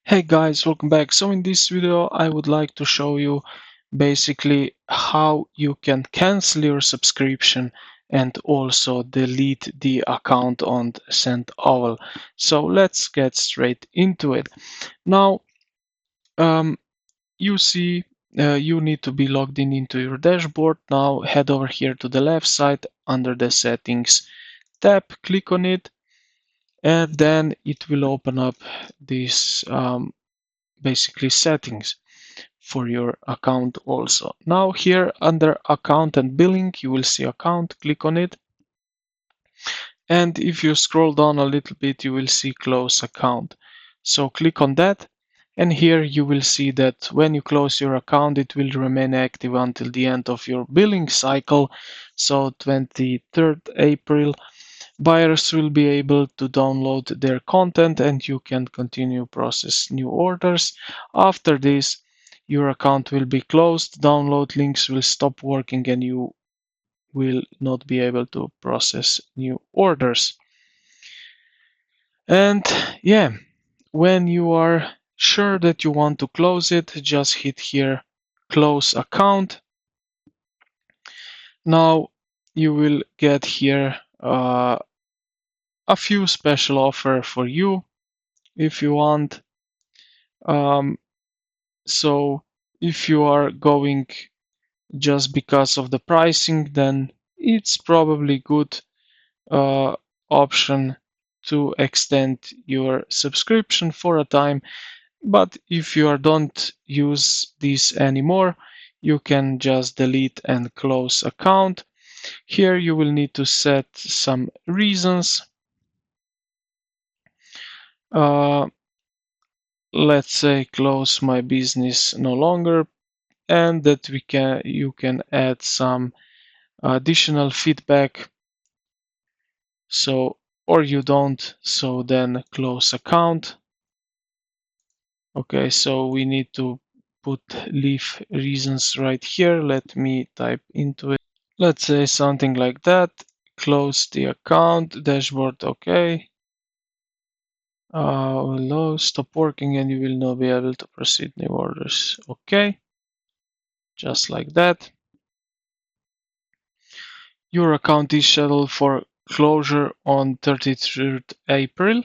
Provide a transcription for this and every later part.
Hey guys, welcome back. So in this video I would like to show you basically how you can cancel your subscription and also delete the account on SendOwl. So let's get straight into it. Now you see you need to be logged in into your dashboard. Now head over here to the left side under the settings tab, click on it, and then it will open up this basically settings for your account also. Now here under account and billing, you will see account, click on it. And if you scroll down a little bit, you will see close account. So click on that. And here you will see that when you close your account, it will remain active until the end of your billing cycle. So 23rd April, buyers will be able to download their content and you can continue process new orders. After this, your account will be closed, download links will stop working, and you will not be able to process new orders. And yeah, when you are sure that you want to close it, just hit here, close account. Now you will get here a few special offer for you if you want. So if you are going just because of the pricing, then it's probably good option to extend your subscription for a time. But if you don't use this anymore, you can just delete and close account. Here you will need to set some reasons. Let's say close my business no longer, and that you can add some additional feedback. So, or you don't, so then close account. Okay, so we need to leave reasons right here. Let me type into it. Let's say something like that. Close the account, dashboard, okay. Will stop working and you will not be able to proceed new orders. Okay, just like that. Your account is scheduled for closure on 33rd April.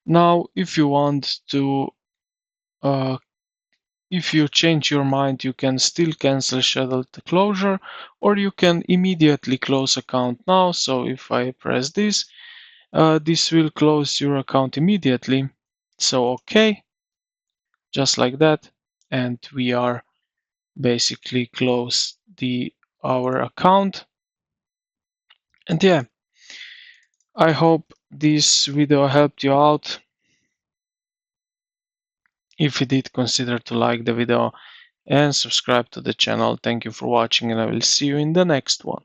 Now, if you want to, if you change your mind, you can still cancel scheduled closure, or you can immediately close account now. So if I press this, this will close your account immediately. So okay, just like that, and we are basically close our account. And yeah, I hope this video helped you out. If you did, consider to like the video and subscribe to the channel. Thank you for watching, and I will see you in the next one.